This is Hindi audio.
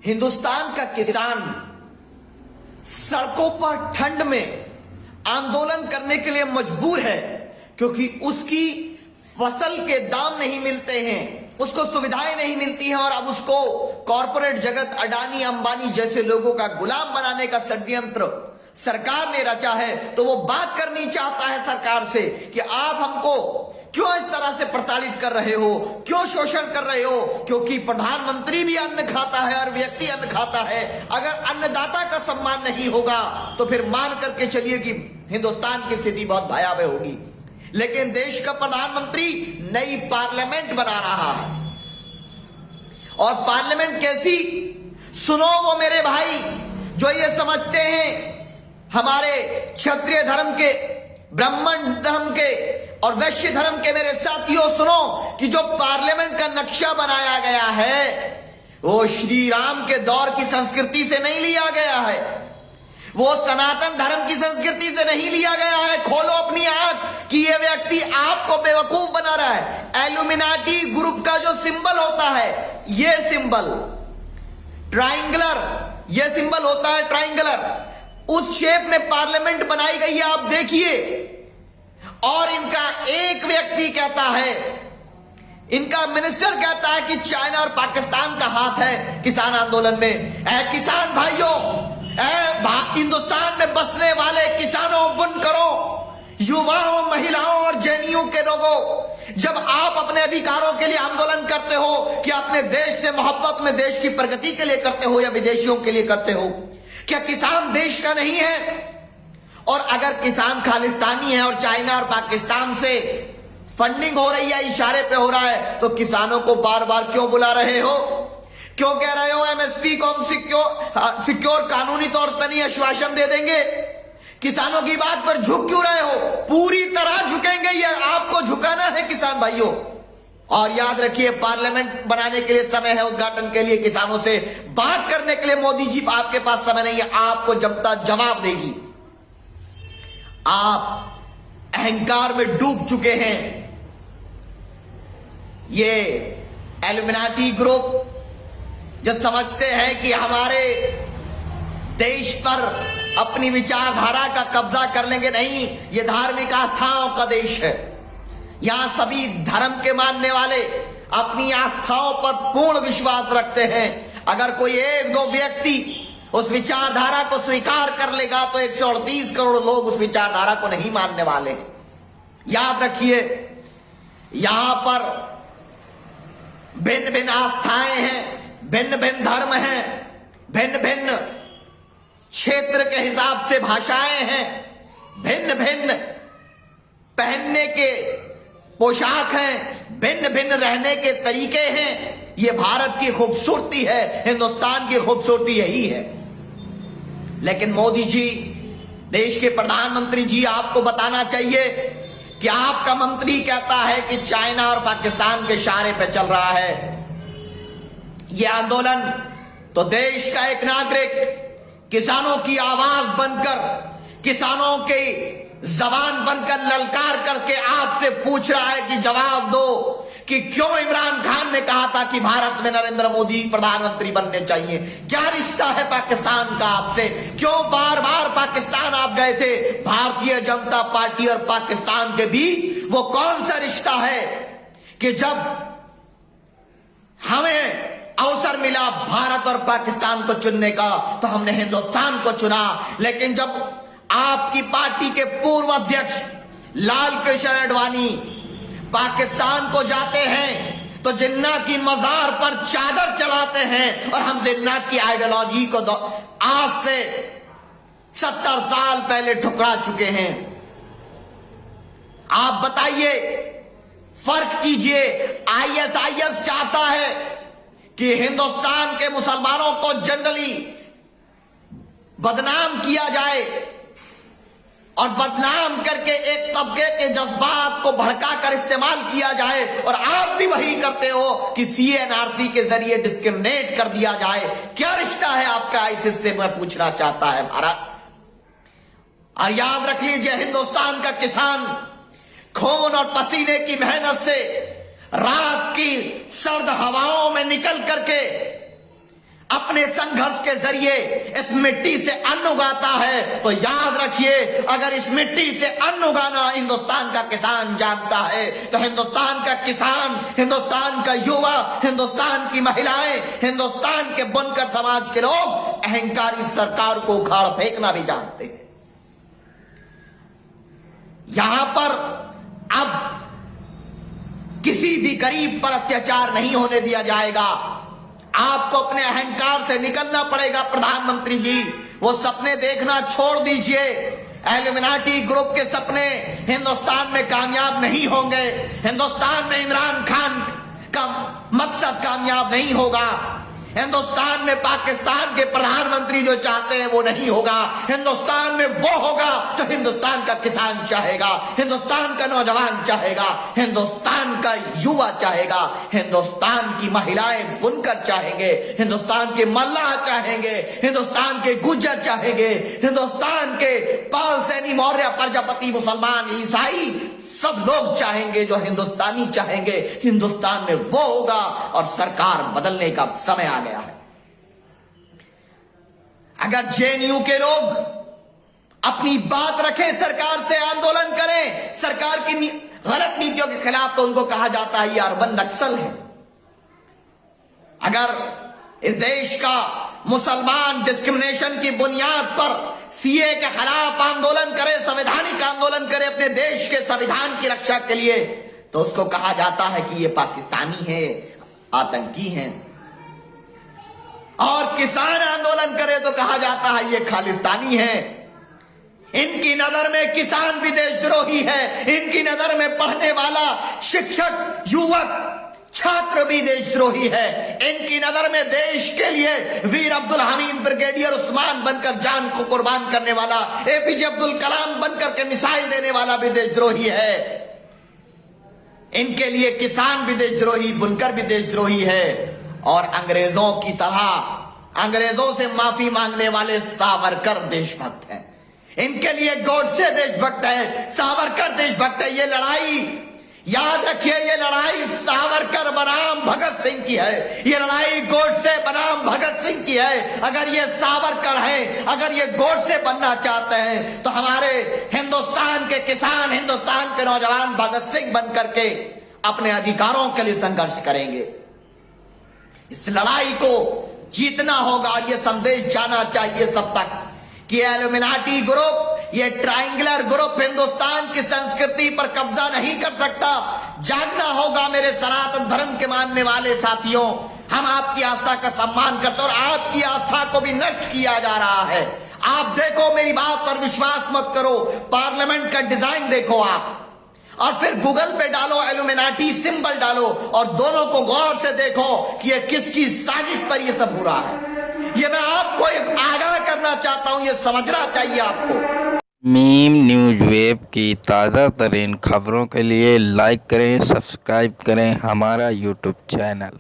हिंदुस्तान का किसान सड़कों पर ठंड में आंदोलन करने के लिए मजबूर है क्योंकि उसकी फसल के दाम नहीं मिलते हैं, उसको सुविधाएं नहीं मिलती हैं और अब उसको कॉरपोरेट जगत अडानी अंबानी जैसे लोगों का गुलाम बनाने का षड्यंत्र सरकार ने रचा है। तो वो बात करनी चाहता है सरकार से कि आप हमको क्यों इस तरह से प्रताड़ित कर रहे हो, क्यों शोषण कर रहे हो, क्योंकि प्रधानमंत्री भी अन्न खाता है और व्यक्ति अन्न खाता है। अगर अन्नदाता का सम्मान नहीं होगा तो फिर मान करके चलिए कि हिंदुस्तान की स्थिति बहुत भयावह होगी। लेकिन देश का प्रधानमंत्री नई पार्लियामेंट बना रहा है और पार्लियामेंट कैसी, सुनो वो मेरे भाई जो ये समझते हैं हमारे क्षत्रिय धर्म के, ब्राह्मण धर्म के और वैश्य धर्म के मेरे साथियों, सुनो कि जो पार्लियामेंट का नक्शा बनाया गया है वो श्री राम के दौर की संस्कृति से नहीं लिया गया है, वो सनातन धर्म की संस्कृति से नहीं लिया गया है। खोलो अपनी आंख कि ये व्यक्ति आपको बेवकूफ बना रहा है। एल्यूमिनाटी ग्रुप का जो सिंबल होता है, ये सिंबल ट्राइंगुलर, ये सिंबल होता है ट्राइंगुलर, उस शेप में पार्लियामेंट बनाई गई है, आप देखिए। और इनका एक व्यक्ति कहता है, इनका मिनिस्टर कहता है कि चाइना और पाकिस्तान का हाथ है किसान आंदोलन में। किसान भाइयों, हिंदुस्तान में बसने वाले किसानों, बुनकरों, युवाओं, महिलाओं और जैनियों के लोगों, जब आप अपने अधिकारों के लिए आंदोलन करते हो कि अपने देश से मोहब्बत में देश की प्रगति के लिए करते हो या विदेशियों के लिए करते हो, क्या किसान देश का नहीं है? और अगर किसान खालिस्तानी है और चाइना और पाकिस्तान से फंडिंग हो रही है, इशारे पे हो रहा है, तो किसानों को बार बार क्यों बुला रहे हो? क्यों कह रहे हो एमएसपी को हम सिक्योर कानूनी तौर पर नहीं आश्वासन दे देंगे? किसानों की बात पर झुक क्यों रहे हो? पूरी तरह झुकेंगे, ये आपको झुकाना है किसान भाइयों। और याद रखिए, पार्लियामेंट बनाने के लिए समय है, उद्घाटन के लिए किसानों से बात करने के लिए मोदी जी आपके पास समय नहीं है, आपको जनता जवाब देगी। आप अहंकार में डूब चुके हैं। ये एल्यूमिनाटी ग्रुप जो समझते हैं कि हमारे देश पर अपनी विचारधारा का कब्जा कर लेंगे, नहीं, ये धार्मिक आस्थाओं का देश है। यहां सभी धर्म के मानने वाले अपनी आस्थाओं पर पूर्ण विश्वास रखते हैं। अगर कोई एक दो व्यक्ति उस विचारधारा को स्वीकार कर लेगा तो 138 करोड़ लोग उस विचारधारा को नहीं मानने वाले हैं। याद रखिए, यहां पर भिन्न भिन्न आस्थाएं हैं, भिन्न भिन्न धर्म हैं, भिन्न भिन्न क्षेत्र के हिसाब से भाषाएं हैं, भिन्न भिन्न पहनने के पोशाक हैं, भिन्न भिन्न रहने के तरीके हैं। ये भारत की खूबसूरती है, हिंदुस्तान की खूबसूरती यही है। लेकिन मोदी जी, देश के प्रधानमंत्री जी, आपको बताना चाहिए कि आपका मंत्री कहता है कि चाइना और पाकिस्तान के इशारे पे चल रहा है यह आंदोलन। तो देश का एक नागरिक किसानों की आवाज बनकर, किसानों की जबान बनकर ललकार करके आपसे पूछ रहा है कि जवाब दो कि क्यों इमरान खान ने कहा था कि भारत में नरेंद्र मोदी प्रधानमंत्री बनने चाहिए? क्या रिश्ता है पाकिस्तान का आपसे? क्यों बार बार पाकिस्तान आप गए थे? भारतीय जनता पार्टी और पाकिस्तान के बीच वो कौन सा रिश्ता है कि जब हमें अवसर मिला भारत और पाकिस्तान को चुनने का तो हमने हिंदुस्तान को चुना। लेकिन जब आपकी पार्टी के पूर्व अध्यक्ष लाल कृष्ण आडवाणी पाकिस्तान को जाते हैं तो जिन्ना की मजार पर चादर चलाते हैं और हम जिन्ना की आइडियोलॉजी को आज से 70 साल पहले ठुकरा चुके हैं। आप बताइए, फर्क कीजिए। आईएसआईएस चाहता है कि हिंदुस्तान के मुसलमानों को जनरली बदनाम किया जाए और बदनाम करके एक तबके के जज्बात को भड़काकर इस्तेमाल किया जाए, और आप भी वही करते हो कि सीएनआरसी के जरिए डिस्क्रिमिनेट कर दिया जाए। क्या रिश्ता है आपका आईसिस से, मैं पूछना चाहता है भारत। और याद रख लीजिए, हिंदुस्तान का किसान खून और पसीने की मेहनत से रात की सर्द हवाओं में निकल करके अपने संघर्ष के जरिए इस मिट्टी से अन्न उगाता है, तो याद रखिए, अगर इस मिट्टी से अन्न उगाना हिंदुस्तान का किसान जानता है, तो हिंदुस्तान का किसान, हिंदुस्तान का युवा, हिंदुस्तान की महिलाएं, हिंदुस्तान के बुनकर समाज के लोग अहंकारी सरकार को उखाड़ फेंकना भी जानते हैं। यहां पर अब किसी भी गरीब पर अत्याचार नहीं होने दिया जाएगा। आपको अपने अहंकार से निकलना पड़ेगा प्रधानमंत्री जी। वो सपने देखना छोड़ दीजिए। इल्यूमिनाटी ग्रुप के सपने हिंदुस्तान में कामयाब नहीं होंगे। हिंदुस्तान में इमरान खान का मकसद कामयाब नहीं होगा। हिंदुस्तान में पाकिस्तान के प्रधानमंत्री जो चाहते हैं वो नहीं होगा। हिंदुस्तान में वो होगा जो हिंदुस्तान का किसान चाहेगा, हिंदुस्तान का नौजवान चाहेगा, हिंदुस्तान का युवा चाहेगा, हिंदुस्तान की महिलाएं बुनकर चाहेंगे, हिंदुस्तान के मल्लाह चाहेंगे, हिंदुस्तान के गुज्जर चाहेंगे, हिंदुस्तान के पाल, सैनी, मौर्य, प्रजापति, मुसलमान, ईसाई सब लोग चाहेंगे जो हिंदुस्तानी चाहेंगे। हिंदुस्तान में वो होगा और सरकार बदलने का समय आ गया है। अगर जेएनयू के लोग अपनी बात रखें, सरकार से आंदोलन करें, सरकार की गलत नीतियों के खिलाफ, तो उनको कहा जाता है ये अर्बन नक्सल है। अगर इस देश का मुसलमान डिस्क्रिमिनेशन की बुनियाद पर सीए के खिलाफ आंदोलन करे, संवैधानिक आंदोलन करे अपने देश के संविधान की रक्षा के लिए, तो उसको कहा जाता है कि ये पाकिस्तानी है, आतंकी हैं। और किसान आंदोलन करे तो कहा जाता है ये खालिस्तानी है। इनकी नजर में किसान भी देशद्रोही है। इनकी नजर में पढ़ने वाला शिक्षक, युवक, छात्र भी देशद्रोही है। इनकी नजर में देश के लिए वीर अब्दुल हमीद, ब्रिगेडियर उस्मान बनकर जान को कुर्बान करने वाला, एपीजे अब्दुल कलाम बनकर के मिसाइल देने वाला भी देशद्रोही है। इनके लिए किसान भी देशद्रोही, बुनकर भी देशद्रोही है। और अंग्रेजों की तरह, अंग्रेजों से माफी मांगने वाले सावरकर देशभक्त हैं। इनके लिए गोडसे देशभक्त है, सावरकर देशभक्त है। ये लड़ाई याद रखिए, ये लड़ाई सावरकर बनाम भगत सिंह की है। ये लड़ाई गोडसे बनाम भगत सिंह की है। अगर ये सावरकर है, अगर ये गोडसे बनना चाहते हैं, तो हमारे हिंदुस्तान के किसान, हिंदुस्तान के नौजवान भगत सिंह बनकर के अपने अधिकारों के लिए संघर्ष करेंगे। इस लड़ाई को जीतना होगा और ये संदेश जाना चाहिए सब तक कि इल्यूमिनाटी ग्रुप, ये ट्रायंगुलर ग्रुप हिंदुस्तान की संस्कृति पर कब्जा नहीं कर सकता। जागना होगा मेरे सनातन धर्म के मानने वाले साथियों। हम आपकी आस्था का सम्मान करते हैं और आपकी आस्था को भी नष्ट किया जा रहा है। आप देखो, मेरी बात पर विश्वास मत करो, पार्लियामेंट का डिजाइन देखो आप, और फिर गूगल पे डालो, इल्यूमिनाटी सिंबल डालो और दोनों को गौर से देखो कि ये किसकी साजिश पर ये सब हो रहा है। ये मैं आपको एक आगाह करना चाहता हूं, ये समझना चाहिए आपको। मीम न्यूज वेब की ताज़ा तरीन खबरों के लिए लाइक करें, सब्सक्राइब करें हमारा यूट्यूब चैनल।